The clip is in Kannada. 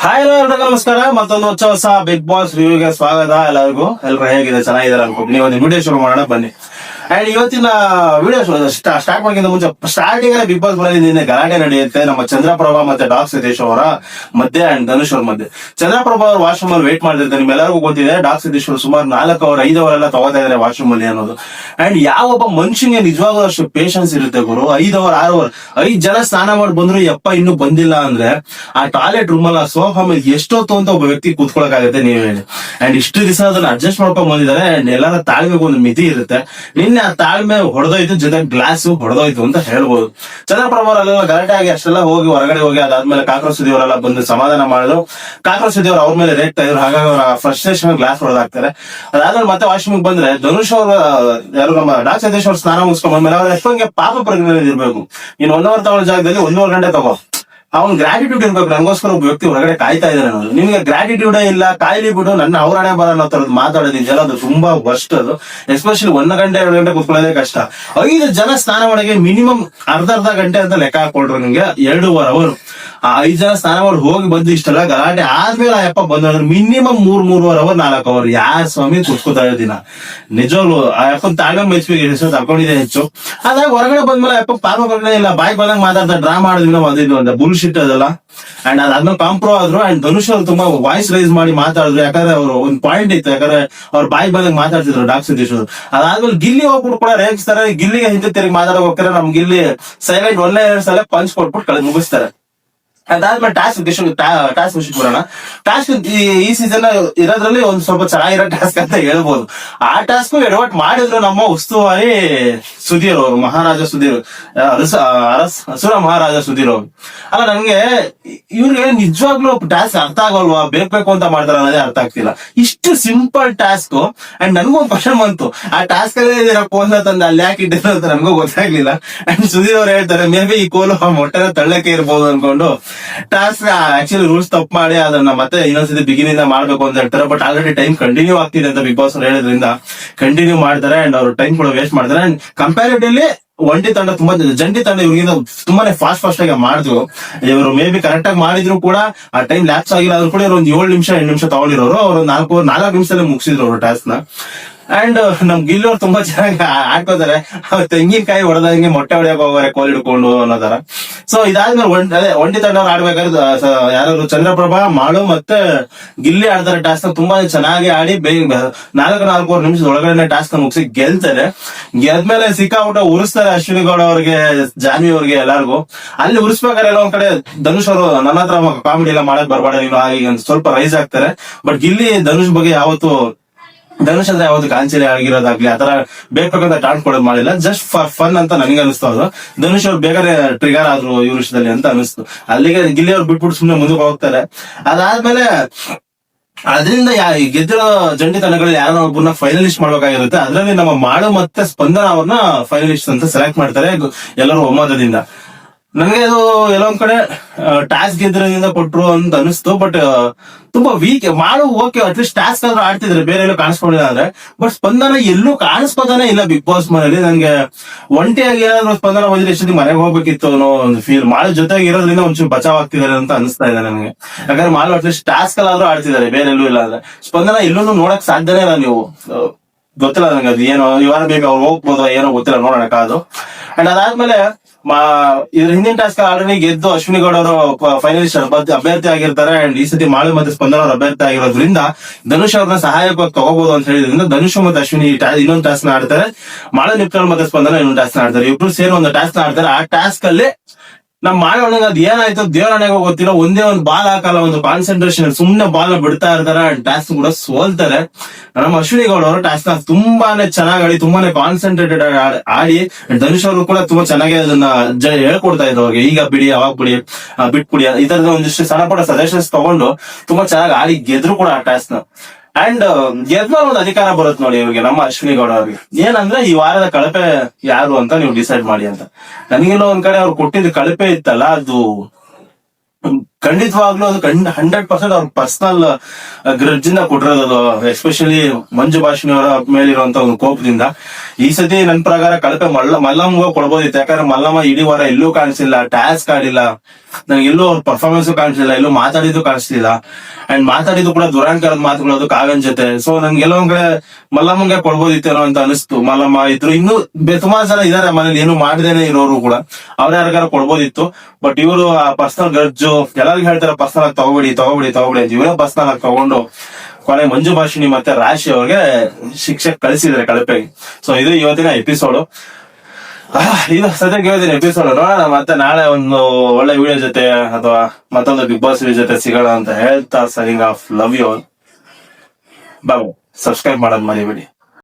ಹಾಯ್ ಎಲ್ಲರಿಗೂ ನಮಸ್ಕಾರ. ಮತ್ತೊಂದು ಹೊಸ ಬಿಗ್ ಬಾಸ್ ರಿವ್ಯೂಗೆ ಸ್ವಾಗತ. ಎಲ್ಲರಿಗೂ ಹೇಗಿದೆ, ಚೆನ್ನಾಗಿದ್ದಾರೆ ಅನ್ಕೊಂಡು ನೀವು ಒಂದು ವಿಡಿಯೋ ಶುರು ಮಾಡೋಣ ಬನ್ನಿ. ಅಂಡ್ ಇವತ್ತಿನ ವಿಡಿಯೋ ಸ್ಟಾರ್ಟ್ ಮಾಡೋಕ್ಕಿಂತ ಮುಂಚೆ ಸ್ಟಾರ್ಟಿಂಗ್ ಬಿಗ್ ಬಾಸ್ ಮನೆಯಲ್ಲಿ ಗಲಾಟೆ ನಡೆಯುತ್ತೆ ನಮ್ಮ ಚಂದ್ರಪ್ರಭಾ ಮತ್ತೆ ಡಾಕ್ ಸತೀಶ್ ಅವರ ಮಧ್ಯೆ ಅಂಡ್ ಧನುಷ್ ಅವ್ರ ಮಧ್ಯೆ. ಚಂದ್ರಪ್ರಭಾ ಅವರು ವಾಶ್ರೂಮ್ ಅಲ್ಲಿ ವೇಟ್ ಮಾಡ್ತಿರ್ತಾರೆ. ನಿಮ್ಮೆಲ್ಲರಿಗೂ ಗೊತ್ತಿದೆ ಡಾಕ್ ಸತೀಶ್ ಅವರು ಸುಮಾರು 4 ಅವರ್ 5 ಅವರ್ ಎಲ್ಲ ತಗೋತಾ ಇದಾರೆ ವಾಶ್ರೂಮ್ ಅಲ್ಲಿ ಅನ್ನೋದು. ಅಂಡ್ ಯಾವೊಬ್ಬ ಮನುಷ್ಯನಿಗೆ ನಿಜವಾಗ್ಲೂ ಅಷ್ಟು ಪೇಷನ್ಸ್ ಇರುತ್ತೆ ಗುರು. 5 ಅವರ್ 6 ಅವರ್ 5 ಜನ ಸ್ನಾನ ಮಾಡಿ ಬಂದ್ರು ಯಪ್ಪ ಇನ್ನೂ ಬಂದಿಲ್ಲ ಅಂದ್ರೆ ಆ ಟಾಯ್ಲೆಟ್ ರೂಮ್ ಅಲ್ಲ ಸೋಫಾ ಮೇಲೆ ಎಷ್ಟೊತ್ತು ಅಂತ ಒಬ್ಬ ವ್ಯಕ್ತಿ ಕೂತ್ಕೊಳಕಾಗತ್ತೆ ನೀವ್ ಹೇಳಿ. ಅಂಡ್ ಇಷ್ಟು ದಿವಸ ಅದನ್ನ ಅಡ್ಜಸ್ಟ್ ಮಾಡ್ಕೊಂಡ್ ಬಂದಿದ್ದಾರೆ. ಅಂಡ್ ಎಲ್ಲರ ತಾಳ್ಮೆಗೆ ಒಂದು ಮಿತಿ ಇರುತ್ತೆ. ನಿನ್ನೆ ಆ ತಾಳ್ಮೆ ಹೊಡೆದೋಯ್ತು, ಜೊತೆ ಗ್ಲಾಸ್ ಹೊಡೆದೋಯ್ತು ಅಂತ ಹೇಳ್ಬೋದು. ಚಂದ್ರಪ್ರಭಾ ಅಲ್ಲೆಲ್ಲ ಗಲಾಟೆ ಆಗಿ ಅಷ್ಟೆಲ್ಲ ಹೋಗಿ ಹೊರಗಡೆ ಹೋಗಿ ಅದಾದ್ಮೇಲೆ ಕಾಕ್ರೋಚ್ ಸುದ್ದಿ ಅವರೆಲ್ಲ ಬಂದು ಸಮಾಧಾನ ಮಾಡಿದ್ರು. ಕಾಕ್ರೋಚ್ ಸುದ್ದಿ ಅವ್ರ ಮೇಲೆ ರೇಗ್ತಾ ಇದ್ರು. ಹಾಗಾಗಿ ಅವರ ಫ್ರಸ್ಟ್ರೇಷನ್ ಗ್ಲಾಸ್ ಹೊಡೆದಾಕ್ತಾರೆ. ಅದಾದ್ಮೇಲೆ ಮತ್ತೆ ವಾಶ್ರೂಮ್ ಬಂದ್ರೆ ಧನುಷ್ ಅವರು ಯಾರು ನಮ್ಮ ಡಾಕ್ ಸತೀಶ್ ಅವ್ರು ಸ್ನಾನ ಮುಗಿಸ್ಕೊಂಡ್ ಬಂದ್ಮೇಲೆ ಅವ್ರ ಎಷ್ಟೊಂಗೆ ಪಾಪ ಪ್ರಜ್ಞೆ ಇರ್ಬೇಕು. ಇನ್ 1 ಅವರ್ ತಗೊಳ್ಳೋ ಜಾಗದಲ್ಲಿ 1.5 ಗಂಟೆ ತಗೋ. ಅವ್ನ್ ಗ್ರಾಟಿಟ್ಯೂಡ್ ಇರ್ಬೇಕು. ನಂಗೋಸ್ಕರ ಒಬ್ಬ ವ್ಯಕ್ತಿ ಹೊರಗಡೆ ಕಾಯ್ತಾ ಇದಾರೆ ಅನ್ನೋದು. ನಿಮ್ಗೆ ಗ್ರಾಟಿಟ್ಯೂಡೇ ಇಲ್ಲ, ಕಾಯ್ಲಿ ಬಿಡು ನನ್ನ ಅವರಣೆ ಬರ ಅನ್ನೋ ತರದ್ ಮಾತಾಡೋದಿದೆಯಲ್ಲ ಅದು ತುಂಬಾ ವರ್ಸ್ಟ್. ಅದು ಎಸ್ಪೆಷಲಿ 1 ಗಂಟೆ 2 ಗಂಟೆ ಕುತ್ಕೊಳ್ಳೋದೇ ಕಷ್ಟ. 5 ಜನ ಸ್ನಾನ ಮಾಡೋಕೆ ಮಿನಿಮಮ್ ಅರ್ಧ ಗಂಟೆ ಅಂತ ಲೆಕ್ಕ ಹಾಕೊಳ್ರು. ನಿಮ್ಗೆ 2.5 ಅವರ್ ಆ 5 ಜನ ಸ್ನಾನ ಮಾಡಿ ಹೋಗಿ ಬಂದು ಇಷ್ಟೆಲ್ಲ ಗಲಾಟೆ ಆದ್ಮೇಲೆ ಆ ಯಪ್ಪ ಬಂದ್ರೆ ಮಿನಿಮಮ್ 3.5 ಅವರ್ 4 ಅವರ್ ಯಾರ ಸ್ವಾಮಿ ಕುತ್ಕೋತಾ ಇದ್ದೀನ. ನಿಜವಾಗ್ಲು ಆ ಯಪ್ಪನ್ ತಾಳ್ಮೆ ಮೆಚ್ಚಿಗೆ ತಕೊಂಡಿದೆ ಹೆಚ್ಚು. ಅದಾಗ ಹೊರಗಡೆ ಬಂದ್ಮೇಲೆ ಯಪ್ಪ ಪಾಪ ಪ್ರಜ್ಞೆ ಇಲ್ಲ, ಬಾಯ್ ಬಂದಂಗ್ ಮಾತಾಡ್ತಾರೆ, ಡ್ರಾ ಮಾಡಿದ್ವಿ ಅದಿದ್ದು ಅಂತ ಬುಲ್ಶಿಟ್ ಅದಲ್ಲ. ಅಂಡ್ ಅದಾದ್ಮೇಲೆ ಕಾಂಪ್ರೋ ಆದ್ರು. ಅಂಡ್ ಧನುಷ್ ಅವ್ರು ತುಂಬಾ ವಾಯ್ಸ್ ರೈಸ್ ಮಾಡಿ ಮಾತಾಡಿದ್ರು. ಯಾಕಂದ್ರೆ ಅವರು ಒಂದ್ ಪಾಯಿಂಟ್ ಇತ್ತು, ಯಾಕಂದ್ರೆ ಅವ್ರ ಬಾಯಿ ಬಂದಾಗ ಮಾತಾಡ್ತಿದ್ರು ಡಾಕ್ ಸತೀಶ್ ಅವರು. ಅದಾದ್ಮೇಲೆ ಗಿಲ್ಲಿ ಹೋಗ್ಬಿಟ್ಟು ಕೂಡ ರೇಗಿಸ್ತಾರೆ. ಗಿಲ್ಲಿಗೆ ಹಿಂದೆ ತಿರುಗಿ ಮಾತಾಡೋಕೆ ಹೋಗ್ತಾರೆ. ನಮ್ ಗಿಲ್ಲಿ ಸೈಲೆಂಟ್ 1-2 ಸಲ ಪಂಚ್ ಕೊಟ್ಬಿಟ್ಟು ಮುಗಿಸ್ತಾರೆ. ಅದಾದ್ಮೇಲೆ ಟಾಸ್ಕ್ ವಿಷಯ ಬರೋಣ. ಟಾಸ್ಕ್ ಈ ಸೀಸನ್ ಇರೋದ್ರಲ್ಲಿ ಒಂದ್ ಸ್ವಲ್ಪ ಚೆನ್ನಾಗಿರೋ ಟಾಸ್ಕ್ ಅಂತ ಹೇಳ್ಬೋದು. ಆ ಟಾಸ್ಕ್ ಎಡವಟ್ ಮಾಡಿದ್ರು ನಮ್ಮ ಉಸ್ತುವಾರಿ ಸುಧೀರ್ ಅವರು, ಮಹಾರಾಜ ಸುಧೀರ್, ಅಸುರ ಮಹಾರಾಜ ಸುಧೀರ್ ಅವರು. ಅಲ್ಲ ನನ್ಗೆ ಇವ್ರಿಗೆ ನಿಜವಾಗ್ಲೂ ಟಾಸ್ಕ್ ಅರ್ಥ ಆಗೋಲ್ವಾ, ಬೇಕು ಅಂತ ಮಾಡ್ತಾರ ಅನ್ನೋದೇ ಅರ್ಥ ಆಗ್ತಿಲ್ಲ. ಇಷ್ಟು ಸಿಂಪಲ್ ಟಾಸ್ಕ್. ಅಂಡ್ ನನ್ಗೂ ಒಂದು ಕ್ವಶನ್ ಬಂತು, ಆ ಟಾಸ್ಕ್ ಅಲ್ಲೇ ಇದೀರ ಕೋಲ್ನ ತಂದು ಅಲ್ಲಿ ಯಾಕೆ ಇಟ್ಟಿರೋ ಅಂತ ನನ್ಗೂ ಗೊತ್ತಾಗ್ಲಿಲ್ಲ. ಅಂಡ್ ಸುಧೀರ್ ಅವ್ರು ಹೇಳ್ತಾರೆ ಮೇ ಬಿ ಈ ಕೋಲು ಮೊಟ್ಟೆನ ತಳ್ಳಕ್ಕೆ ಇರ್ಬೋದು ಅನ್ಕೊಂಡು ಟಾಸ್ಕ್ ಆಕ್ಚುಲಿ ರೂಲ್ಸ್ ತಪ್ಪು ಮಾಡಿ ಅದನ್ನ ಮತ್ತೆ ಇನ್ನೊಂದ್ಸತಿ ಬಿಗಿನಿಂದ ಮಾಡ್ಬೇಕು ಅಂತ ಹೇಳ್ತಾರೆ. ಬಟ್ ಆಲ್ರೆಡಿ ಟೈಮ್ ಕಂಟಿನ್ಯೂ ಆಗ್ತಿದೆ ಅಂತ ಬಿಗ್ ಬಾಸ್ ಹೇಳೋದ್ರಿಂದ ಕಂಟಿನ್ಯೂ ಮಾಡ್ತಾರೆ. ಅಂಡ್ ಅವ್ರು ಟೈಮ್ ಕೂಡ ವೇಸ್ಟ್ ಮಾಡ್ತಾರೆ. ಅಂಡ್ ಕಂಪ್ಯಾರಿಟಿವ್ಲಿ ಒಂಟಿ ತಂಡ ತುಂಬಾ ಜಂಟಿ ತಂಡ ಇವ್ರಿಗಿಂತ ತುಂಬಾನೇ ಫಾಸ್ಟ್ ಆಗಿ ಮಾಡಿದ್ರು. ಇವರು ಮೇ ಬಿ ಕರೆಕ್ಟ್ ಆಗಿ ಮಾಡಿದ್ರು ಕೂಡ ಆ ಟೈಮ್ ಲ್ಯಾಪ್ಸ್ ಆಗಿಲ್ಲ. ಆದ್ರೂ ಕೂಡ ಇವರು ಒಂದು 7 ನಿಮಿಷ 8 ನಿಮಿಷ ತಗೊಂಡಿರೋರು. ಅವ್ರು 4 ನಿಮಿಷದಲ್ಲೇ ಮುಗಿಸಿದ್ರು ಅವರು ಟಾಸ್ಕ್ ನ. ಅಂಡ್ ನಮ್ ಗಿಲ್ಲಿ ಅವ್ರು ತುಂಬಾ ಚೆನ್ನಾಗಿ ಆಡ್ಕೋತಾರೆ. ತೆಂಗಿನಕಾಯಿ ಹೊಡೆದಂಗೆ ಮೊಟ್ಟೆ ಹೊಡೆಯಕ್ ಹೋಗೋರೆ ಕೋಲ್ ಹಿಡ್ಕೊಂಡು ಅನ್ನೋ ತರ. ಸೊ ಇದಾದ್ಮೇಲೆ ಒಂಟಿ ತಂಡ ಆಡ್ಬೇಕಾದ್ರೆ ಯಾರು ಚಂದ್ರಪ್ರಭಾ, ಮಾಳು ಮತ್ತೆ ಗಿಲ್ಲಿ ಆಡ್ತಾರೆ ಟಾಸ್ಕ್ ನ. ತುಂಬಾ ಚೆನ್ನಾಗಿ ಆಡಿ 4 ನಿಮಿಷದ ಒಳಗಡೆ ಟಾಸ್ಕ್ ಮುಗಿಸಿ ಗೆಲ್ತಾರೆ. ಗೆದ್ಮೇಲೆ ಸಿಕ್ಕಾಬಿಟ್ಟ ಉರಿಸ್ತಾರೆ ಅಶ್ವಿನಿ ಗೌಡ ಅವ್ರಿಗೆ, ಜಾನ್ವಿ ಅವ್ರಿಗೆ, ಎಲ್ಲಾರ್ಗು. ಅಲ್ಲಿ ಉರಿಸ್ಬೇಕಾದ್ರೆ ಎಲ್ಲ ಒಂದ್ ಕಡೆ ಧನುಷ್ ಅವರು ನನ್ನ ಹತ್ರ ಕಾಮಿಡಿ ಎಲ್ಲ ಮಾಡಕ್ ಬರ್ಬೇಡ ನೀನು ಆಗಿ ಸ್ವಲ್ಪ ರೈಸ್ ಆಗ್ತಾರೆ. ಬಟ್ ಗಿಲ್ಲಿ ಧನುಷ್ ಬಗ್ಗೆ ಧನುಷ್ ಅಂದ್ರೆ ಯಾವತ್ತು ಕಾಂಚಲಿ ಆಗಿರೋದಾಗ್ಲಿ ಆತರ ಬೇಕಂತ ಟಾಂಟ್ ಕೊಡೋದು ಮಾಡಿಲ್ಲ. ಜಸ್ಟ್ ಫಾರ್ ಫನ್ ಅಂತ ನನಗೆ ಅನಿಸ್ತು. ಅದು ಧನುಷ್ ಅವ್ರು ಬೇಕಾದ್ರೆ ಟ್ರಿಗರ್ ಆದ್ರು ಈ ವಿಷಯದಲ್ಲಿ ಅಂತ ಅನಿಸ್ತು. ಅಲ್ಲಿಗೆ ಗಿಲ್ಲಿ ಅವ್ರು ಬಿಟ್ಬಿಟ್ಟು ಸುಮ್ನೆ ಮುಂದಕ್ಕೆ ಹೋಗ್ತಾರೆ. ಅದಾದ್ಮೇಲೆ ಅದರಿಂದ ಗೆದ್ದಿರೋ ಜಂಟಿ ತಂಡಗಳಲ್ಲಿ ಯಾರನ್ನ ಒಬ್ಬರನ್ನ ಫೈನಲಿಸ್ಟ್ ಮಾಡ್ಬೇಕಾಗಿರುತ್ತೆ. ಅದರಲ್ಲಿ ನಮ್ಮ ಮಾಡು ಮತ್ತೆ ಸ್ಪಂದನ ಅವ್ರನ್ನ ಫೈನಲಿಸ್ಟ್ ಅಂತ ಸೆಲೆಕ್ಟ್ ಮಾಡ್ತಾರೆ ಎಲ್ಲರೂ ಒಮ್ಮತದಿಂದ. ನನಗೆ ಅದು ಎಲ್ಲೊಂದ್ ಕಡೆ ಟಾಸ್ಕ್ ಗೆದ್ದಿರೋದ್ರಿಂದ ಕೊಟ್ರು ಅಂತ ಅನಿಸ್ತು. ಬಟ್ ತುಂಬಾ ವೀಕ್. ಮಾಡು ಓಕೆ ಅಟ್ಲೀಸ್ಟ್ ಟಾಸ್ಕ್ ಆದ್ರೂ ಆಡ್ತಿದ್ರೆ, ಬೇರೆ ಎಲ್ಲೂ ಕಾಣಿಸ್ಕೊಂಡಿಲ್ಲ ಅಂದ್ರೆ. ಬಟ್ ಸ್ಪಂದನ ಎಲ್ಲೂ ಕಾಣಿಸ್ಕೋತಾನೆ ಇಲ್ಲ ಬಿಗ್ ಬಾಸ್ ಮನೇಲಿ. ನಂಗೆ ಒಂಟಿಯಾಗಿ ಏನಾದ್ರು ಸ್ಪಂದನ ಬಂದ್ರೆ ಎಷ್ಟೊತ್ತಿಗೆ ಮನೆಗೆ ಹೋಗ್ಬೇಕಿತ್ತು ಅನ್ನೋ ಒಂದು ಫೀಲ್. ಮಾಡು ಜೊತೆಗೆ ಇರೋದ್ರಿಂದ ಒಂಚೂರು ಬಚಾವ್ ಆಗ್ತಿದ್ದಾರೆ ಅಂತ ಅನಿಸ್ತಾ ಇದೆ ನನಗೆ. ಯಾಕಂದ್ರೆ ಮಾಡು ಅಟ್ಲೀಸ್ಟ್ ಟಾಸ್ಕ್ ಅಲ್ಲಾದ್ರೂ ಆಡ್ತಿದ್ದಾರೆ, ಬೇರೆ ಎಲ್ಲೂ ಇಲ್ಲ ಅಂದ್ರೆ. ಸ್ಪಂದನ ಎಲ್ಲೂ ನೋಡಕ್ ಸಾಧ್ಯನೇ ಇಲ್ಲ. ನೀವು ಗೊತ್ತಿಲ್ಲ ನಂಗೆ ಅದು ಏನೋ ಇವಾಗ ಬೇಕು ಅವ್ರು ಹೋಗ್ಬೋದು ಏನೋ ಗೊತ್ತಿಲ್ಲ, ನೋಡೋಣ ಕಾದು. ಅಂಡ್ ಅದಾದ್ಮೇಲೆ ಇದ್ರ ಹಿಂದಿನ ಟಾಸ್ಕ್ ಆಲ್ರೆಡಿ ಗೆದ್ದು ಅಶ್ವಿನಿ ಗೌಡ ಅವರು ಫೈನಲಿಸ್ಟ್ ಅಭ್ಯರ್ಥಿ ಆಗಿರ್ತಾರೆ. ಅಂಡ್ ಈ ಸತಿ ಮಾಳು ಮತ್ತೆ ಸ್ಪಂದನ ಅವ್ರ ಅಭ್ಯರ್ಥಿ ಆಗಿರೋದ್ರಿಂದ ಧನುಷ್ ಅವ್ರನ್ನ ಸಹಾಯಕವಾಗಿ ತಗೋಬಹುದು ಅಂತ ಹೇಳಿದ್ರಿಂದ ಧನುಷ್ ಮತ್ತೆ ಅಶ್ವಿನಿ ಇನ್ನೊಂದು ಟಾಸ್ಕ್ ನ ಆಡ್ತಾರೆ. ಮಾಳು ನಿಪ್ಟಲ್ ಮತ್ತೆ ಸ್ಪಂದನ ಇನ್ನೊಂದು ಟಾಸ್ಕ್ ನ ಆಡ್ತಾರೆ. ಇಬ್ರು ಸೇರಿ ಒಂದು ಟಾಸ್ಕ್ ನ ಆಡ್ತಾರೆ. ಆ ಟಾಸ್ಕ್ ಅಲ್ಲಿ ನಮ್ ಮಾಡೋಣಂಗ ಅದ್ ಏನಾಯ್ತು ದೇವರಣೆಗೂ ಗೊತ್ತಿಲ್ಲ. ಒಂದೇ ಒಂದು ಬಾಲ್ ಹಾಕಲ್ಲ, ಒಂದು ಕಾನ್ಸಂಟ್ರೇಷನ್ ಸುಮ್ನೆ ಬಾಲ್ ಬಿಡ್ತಾ ಇರ್ತಾರೆ. ಟಾಸ್ಕ್ ಕೂಡ ಸೋಲ್ತಾರೆ. ನಮ್ಮ ಅಶ್ವಿನಿ ಗೌಡ ಅವರು ಟಾಸ್ಕ್ ನ ತುಂಬಾನೇ ಚೆನ್ನಾಗಿ ಆಡಿ, ತುಂಬಾನೇ ಕಾನ್ಸಂಟ್ರೇಟೆಡ್ ಆಡಿ, ಧನುಷ್ ಅವರು ಕೂಡ ತುಂಬಾ ಚೆನ್ನಾಗಿ ಅದನ್ನ ಹೇಳ್ಕೊಡ್ತಾ ಇದ್ರು ಅವ್ರಿಗೆ. ಈಗ ಬಿಡಿ, ಅವಾಗ ಬಿಡಿ, ಬಿಟ್ಬಿಡಿ, ಈ ತರದ ಒಂದಿಷ್ಟು ಸಣ್ಣ ಪುಟ್ಟ ಸಜೆಷನ್ಸ್ ತಗೊಂಡು ತುಂಬಾ ಚೆನ್ನಾಗಿ ಆಡಿ ಗೆದ್ರು ಕೂಡ ಆ ಟಾಸ್ಕ್ ನ. ಅಂಡ್ ಗೆದ್ಮೇಲೆ ಒಂದು ಅಧಿಕಾರ ಬರುತ್ತೆ ನೋಡಿ ಇವ್ರಿಗೆ, ನಮ್ಮ ಅಶ್ವಿನಿ ಗೌಡ ಅವ್ರಿಗೆ. ಏನಂದ್ರೆ ಈ ವಾರದ ಕಳಪೆ ಯಾರು ಅಂತ ನೀವು ಡಿಸೈಡ್ ಮಾಡಿ ಅಂತ. ನನಗೆಲ್ಲೋ ಒಂದ್ ಕಡೆ ಅವ್ರು ಕೊಟ್ಟಿದ್ದು ಕಳಪೆ ಇತ್ತಲ್ಲ, ಅದು ಖಂಡಿತವಾಗ್ಲೂ ಅದು 100% ಅವ್ರ ಪರ್ಸನಲ್ ಗ್ರಡ್ಜ್ ಇಂದ ಕೊಟ್ಟಿರೋದು, ಎಸ್ಪೆಷಲಿ ಮಂಜು ಭಾಷಿಣಿ ಅವರ ಮೇಲಿರುವಂತ ಒಂದು ಕೋಪದಿಂದ. ಈ ಸತಿ ನನ್ ಪ್ರಕಾರ ಕಳಪೆ ಮಲ್ಲಮ್ಗ ಕೊಡ್ಬೋದಿತ್ತು. ಯಾಕಂದ್ರೆ ಮಲ್ಲಮ್ಮ ಇಡೀ ವಾರ ಎಲ್ಲೂ ಕಾಣಿಸಿಲ್ಲ, ಟಾಸ್ಕ್ ಆಡಿಲ್ಲ, ನನಗೆ ಎಲ್ಲೂ ಅವ್ರ ಪರ್ಫಾರ್ಮೆನ್ಸ್ ಕಾಣಿಸ್ಲಿಲ್ಲ, ಎಲ್ಲೂ ಮಾತಾಡಿದ್ದು ಕಾಣಿಸ್ಲಿಲ್ಲ. ಅಂಡ್ ಮಾತಾಡಿದ್ದು ಕೂಡ ದುರಾಂಕಾರದ ಮಾತುಗಳು ಅದು ಕಾವ್ಯನ್ ಜೊತೆ. ಸೊ ನನ್ಗೆ ಎಲ್ಲೊಂದ್ ಕಡೆ ಮಲ್ಲಮ್ಮಂಗೆ ಕೊಡ್ಬೋದಿತ್ತೇನೋ ಅಂತ ಅನಿಸ್ತು. ಮಲ್ಲಮ್ಮ ಇದ್ರು, ಇನ್ನೂ ಸುಮಾರು ಜನ ಇದಾರೆ ಮನೇಲಿ ಏನು ಮಾಡದೇನೆ ಇರೋರು ಕೂಡ, ಅವ್ರ ಯಾರಿಗಾರ ಕೊಡ್ಬೋದಿತ್ತು. ಬಟ್ ಇವರು ಆ ಪರ್ಸನಲ್ ಗರ್ಜು ಎಲ್ಲರಿಗೂ ಹೇಳ್ತಾರೆ ಪರ್ಸನಲ್ ಆಗಿ ತಗೋಬಿಡಿ ಅಂತ. ಇವರೇ ಪರ್ಸನಲ್ ಆಗಿ ತಗೊಂಡು ಕೊನೆ ಮಂಜು ಭಾಷಿಣಿ ಮತ್ತೆ ರಾಶಿ ಅವ್ರಿಗೆ ಶಿಕ್ಷೆ ಕಳಿಸಿದ್ರೆ ಕಳಪೆಗೆ. ಸೊ ಇದು ಇವತ್ತಿನ ಎಪಿಸೋಡ್. ಇದು ಸದ್ಯಕ್ಕೆ ಇವತ್ತಿನ ಎಪಿಸೋಡ್. ನೋಡೋಣ ಮತ್ತೆ ನಾಳೆ ಒಂದು ಒಳ್ಳೆ ವಿಡಿಯೋ ಜೊತೆ ಅಥವಾ ಮತ್ತೊಂದು ಬಿಗ್ ಬಾಸ್ ವಿಡಿಯೋ ಜೊತೆ ಸಿಗೋಣ ಅಂತ ಹೇಳ್ತಾ signing off. Love you all. Bye. Subscribe ಮಾಡೋದು ಮರಿಬೇಡಿ.